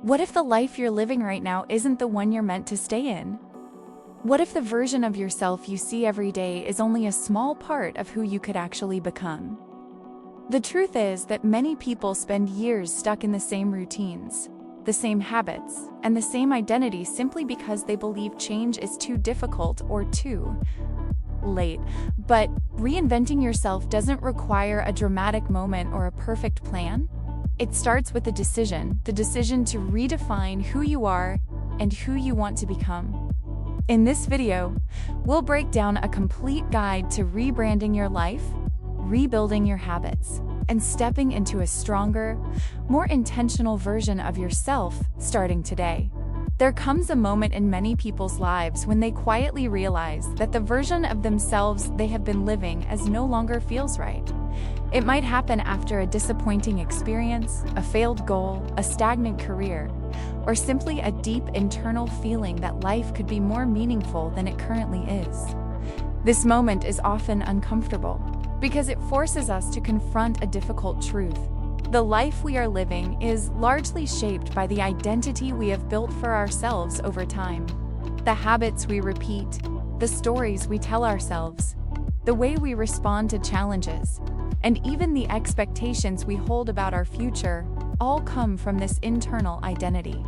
What if the life you're living right now isn't the one you're meant to stay in? What if the version of yourself you see every day is only a small part of who you could actually become? The truth is that many people spend years stuck in the same routines, the same habits, and the same identity simply because they believe change is too difficult or too late. But reinventing yourself doesn't require a dramatic moment or a perfect plan. It starts with the decision to redefine who you are and who you want to become. In this video, we'll break down a complete guide to rebranding your life, rebuilding your habits, and stepping into a stronger, more intentional version of yourself starting today. There comes a moment in many people's lives when they quietly realize that the version of themselves they have been living as no longer feels right. It might happen after a disappointing experience, a failed goal, a stagnant career, or simply a deep internal feeling that life could be more meaningful than it currently is. This moment is often uncomfortable because it forces us to confront a difficult truth. The life we are living is largely shaped by the identity we have built for ourselves over time. The habits we repeat, the stories we tell ourselves, the way we respond to challenges, and even the expectations we hold about our future all come from this internal identity.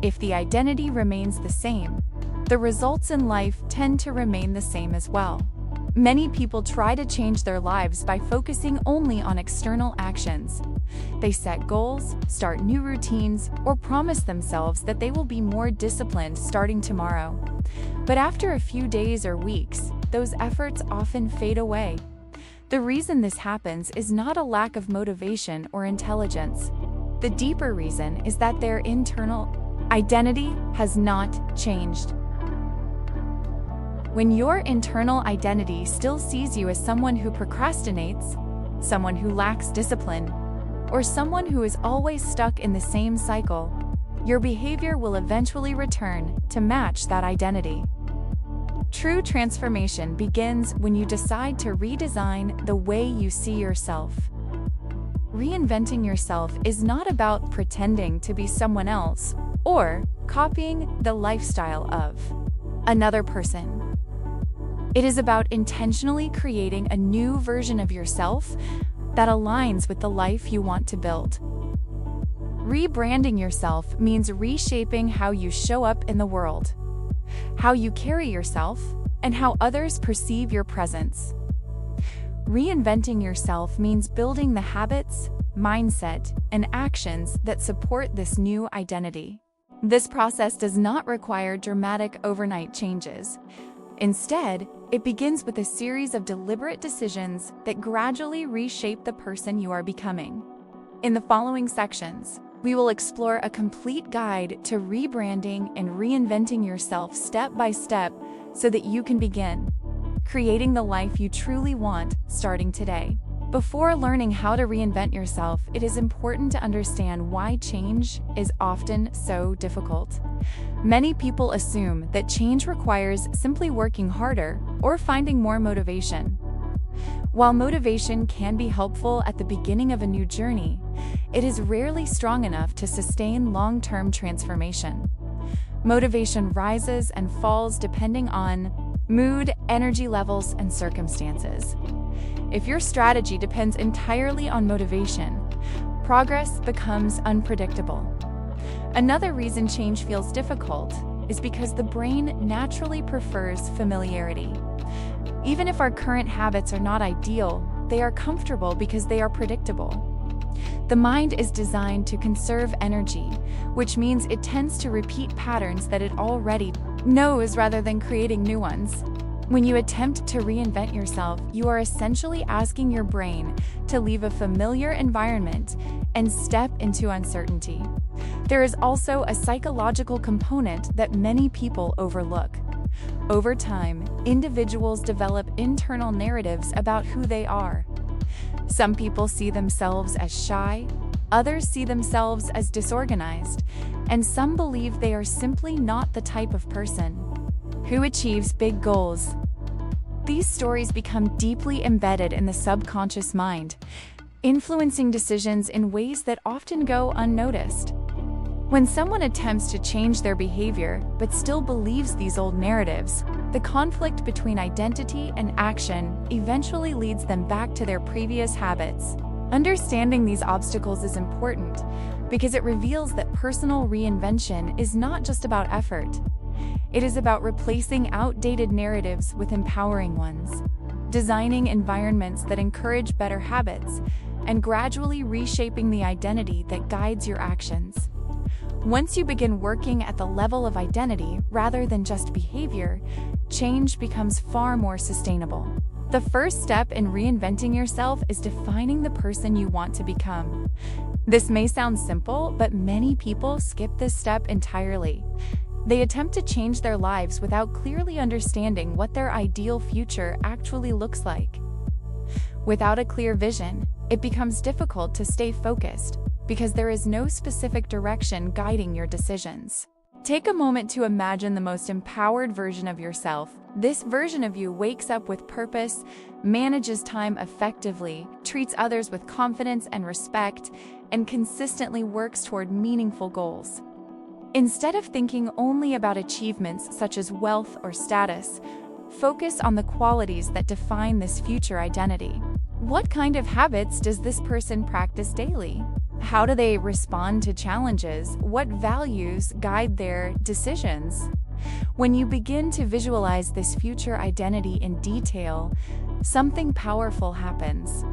If the identity remains the same, the results in life tend to remain the same as well. Many people try to change their lives by focusing only on external actions. They set goals, start new routines, or promise themselves that they will be more disciplined starting tomorrow. But after a few days or weeks, those efforts often fade away. The reason this happens is not a lack of motivation or intelligence. The deeper reason is that their internal identity has not changed. When your internal identity still sees you as someone who procrastinates, someone who lacks discipline, or someone who is always stuck in the same cycle, your behavior will eventually return to match that identity. True transformation begins when you decide to redesign the way you see yourself. Reinventing yourself is not about pretending to be someone else or copying the lifestyle of another person. It is about intentionally creating a new version of yourself that aligns with the life you want to build. Rebranding yourself means reshaping how you show up in the world, how you carry yourself, and how others perceive your presence. Reinventing yourself means building the habits, mindset, and actions that support this new identity. This process does not require dramatic overnight changes. Instead, it begins with a series of deliberate decisions that gradually reshape the person you are becoming. In the following sections, we will explore a complete guide to rebranding and reinventing yourself step by step so that you can begin creating the life you truly want starting today. Before learning how to reinvent yourself, it is important to understand why change is often so difficult. Many people assume that change requires simply working harder or finding more motivation. While motivation can be helpful at the beginning of a new journey, it is rarely strong enough to sustain long-term transformation. Motivation rises and falls depending on mood, energy levels, and circumstances. If your strategy depends entirely on motivation, progress becomes unpredictable. Another reason change feels difficult is because the brain naturally prefers familiarity. Even if our current habits are not ideal, they are comfortable because they are predictable. The mind is designed to conserve energy, which means it tends to repeat patterns that it already knows rather than creating new ones. When you attempt to reinvent yourself, you are essentially asking your brain to leave a familiar environment and step into uncertainty. There is also a psychological component that many people overlook. Over time, individuals develop internal narratives about who they are. Some people see themselves as shy, others see themselves as disorganized, and some believe they are simply not the type of person who achieves big goals. These stories become deeply embedded in the subconscious mind, influencing decisions in ways that often go unnoticed. When someone attempts to change their behavior but still believes these old narratives, the conflict between identity and action eventually leads them back to their previous habits. Understanding these obstacles is important because it reveals that personal reinvention is not just about effort. It is about replacing outdated narratives with empowering ones, designing environments that encourage better habits, and gradually reshaping the identity that guides your actions. Once you begin working at the level of identity rather than just behavior, change becomes far more sustainable. The first step in reinventing yourself is defining the person you want to become. This may sound simple, but many people skip this step entirely. They attempt to change their lives without clearly understanding what their ideal future actually looks like. Without a clear vision, it becomes difficult to stay focused because there is no specific direction guiding your decisions. Take a moment to imagine the most empowered version of yourself. This version of you wakes up with purpose, manages time effectively, treats others with confidence and respect, and consistently works toward meaningful goals. Instead of thinking only about achievements such as wealth or status, focus on the qualities that define this future identity. What kind of habits does this person practice daily? How do they respond to challenges? What values guide their decisions? When you begin to visualize this future identity in detail, something powerful happens.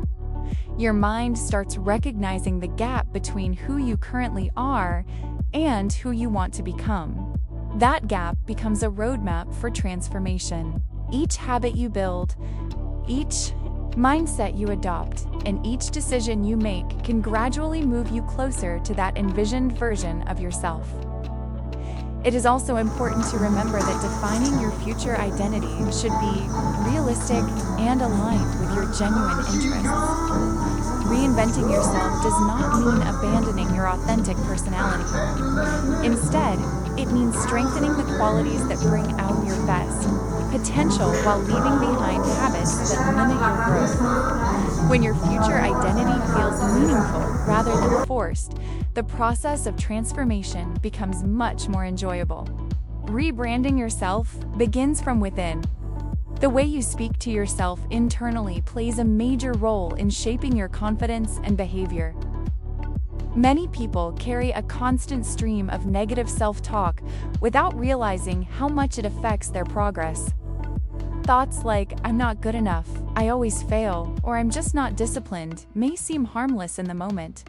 Your mind starts recognizing the gap between who you currently are and who you want to become. That gap becomes a roadmap for transformation. Each habit you build, each mindset you adopt, and each decision you make can gradually move you closer to that envisioned version of yourself. It is also important to remember that defining your future identity should be realistic and aligned with your genuine interests. Reinventing yourself does not mean abandoning your authentic personality. Instead, it means strengthening the qualities that bring out your best potential while leaving behind habits that limit your growth. When your future identity feels meaningful rather than forced, the process of transformation becomes much more enjoyable. Rebranding yourself begins from within. The way you speak to yourself internally plays a major role in shaping your confidence and behavior. Many people carry a constant stream of negative self-talk without realizing how much it affects their progress. Thoughts like, "I'm not good enough," "I always fail," or "I'm just not disciplined" may seem harmless in the moment.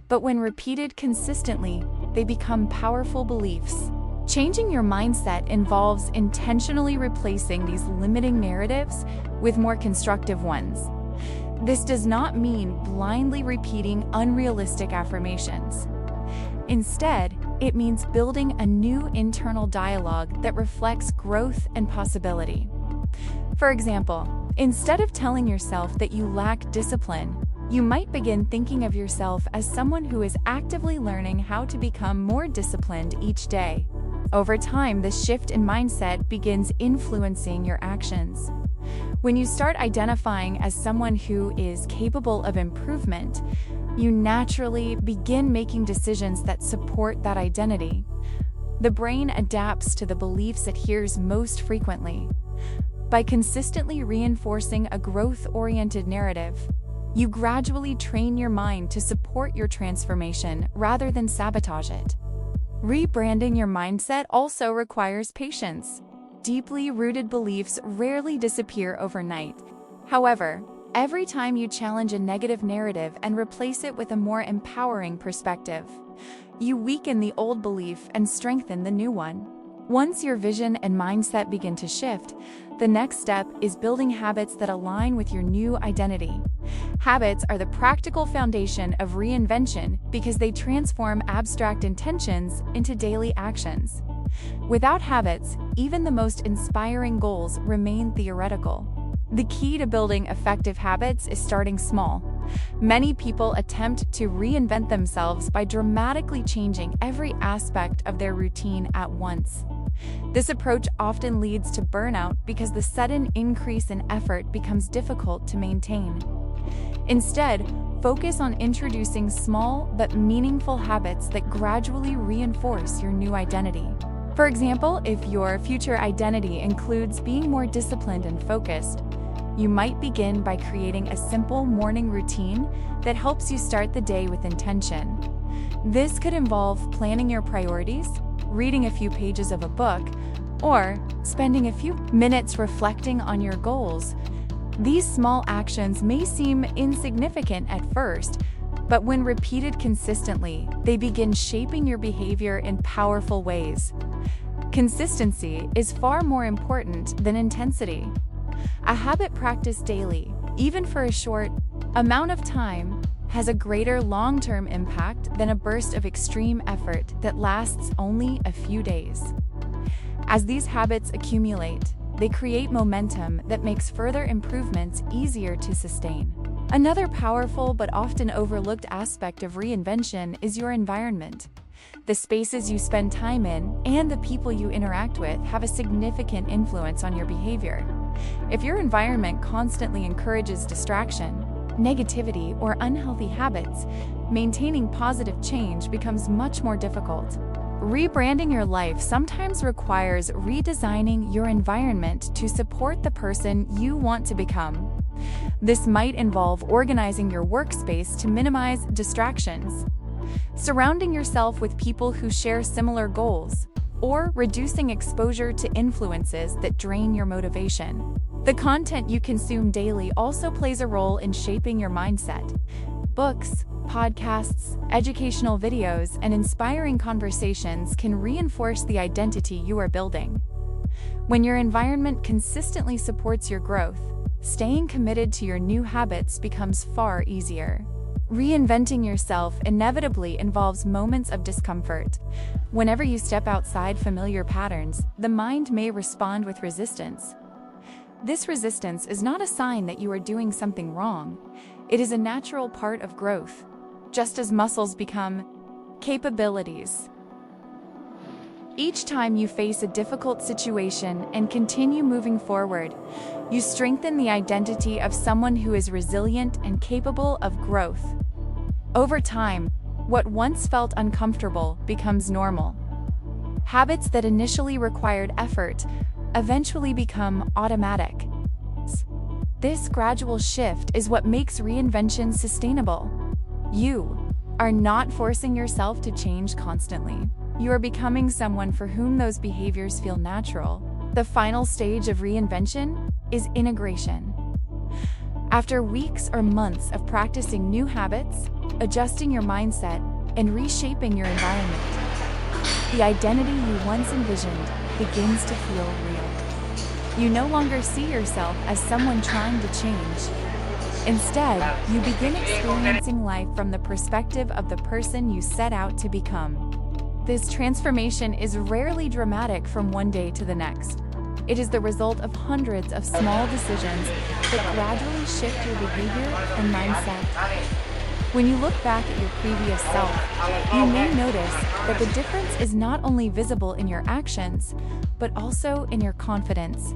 But when repeated consistently, they become powerful beliefs. Changing your mindset involves intentionally replacing these limiting narratives with more constructive ones. This does not mean blindly repeating unrealistic affirmations. Instead, it means building a new internal dialogue that reflects growth and possibility. For example, instead of telling yourself that you lack discipline, you might begin thinking of yourself as someone who is actively learning how to become more disciplined each day. Over time, this shift in mindset begins influencing your actions. When you start identifying as someone who is capable of improvement, you naturally begin making decisions that support that identity. The brain adapts to the beliefs it hears most frequently. By consistently reinforcing a growth-oriented narrative, you gradually train your mind to support your transformation rather than sabotage it. Rebranding your mindset also requires patience. Deeply rooted beliefs rarely disappear overnight. However, every time you challenge a negative narrative and replace it with a more empowering perspective, you weaken the old belief and strengthen the new one. Once your vision and mindset begin to shift, the next step is building habits that align with your new identity. Habits are the practical foundation of reinvention because they transform abstract intentions into daily actions. Without habits, even the most inspiring goals remain theoretical. The key to building effective habits is starting small. Many people attempt to reinvent themselves by dramatically changing every aspect of their routine at once. This approach often leads to burnout because the sudden increase in effort becomes difficult to maintain. Instead, Focus on introducing small but meaningful habits that gradually reinforce your new identity. For example, if your future identity includes being more disciplined and focused, you might begin by creating a simple morning routine that helps you start the day with intention. This could involve planning your priorities, reading a few pages of a book, or spending a few minutes reflecting on your goals. These small actions may seem insignificant at first, but when repeated consistently, they begin shaping your behavior in powerful ways. Consistency is far more important than intensity. A habit practiced daily, even for a short amount of time, has a greater long-term impact than a burst of extreme effort that lasts only a few days. As these habits accumulate, they create momentum that makes further improvements easier to sustain. Another powerful but often overlooked aspect of reinvention is your environment. The spaces you spend time in and the people you interact with have a significant influence on your behavior. If your environment constantly encourages distraction, negativity, or unhealthy habits, maintaining positive change becomes much more difficult. Rebranding your life sometimes requires redesigning your environment to support the person you want to become. This might involve organizing your workspace to minimize distractions, surrounding yourself with people who share similar goals, or reducing exposure to influences that drain your motivation. The content you consume daily also plays a role in shaping your mindset. Books, podcasts, educational videos, and inspiring conversations can reinforce the identity you are building. When your environment consistently supports your growth, staying committed to your new habits becomes far easier. Reinventing yourself inevitably involves moments of discomfort. Whenever you step outside familiar patterns, the mind may respond with resistance. This resistance is not a sign that you are doing something wrong. It is a natural part of growth, just as muscles become capabilities. Each time you face a difficult situation and continue moving forward, you strengthen the identity of someone who is resilient and capable of growth. Over time, what once felt uncomfortable becomes normal. Habits that initially required effort eventually become automatic. This gradual shift is what makes reinvention sustainable. You are not forcing yourself to change constantly. You are becoming someone for whom those behaviors feel natural. The final stage of reinvention is integration. After weeks or months of practicing new habits, adjusting your mindset, and reshaping your environment, the identity you once envisioned begins to feel real. You no longer see yourself as someone trying to change. Instead, you begin experiencing life from the perspective of the person you set out to become. This transformation is rarely dramatic from one day to the next. It is the result of hundreds of small decisions that gradually shift your behavior and mindset. When you look back at your previous self, you may notice that the difference is not only visible in your actions, but also in your confidence,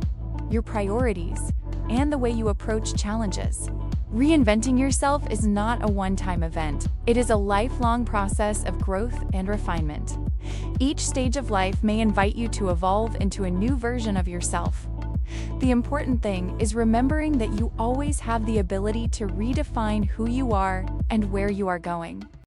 your priorities, and the way you approach challenges. Reinventing yourself is not a one-time event. It is a lifelong process of growth and refinement. Each stage of life may invite you to evolve into a new version of yourself. The important thing is remembering that you always have the ability to redefine who you are and where you are going.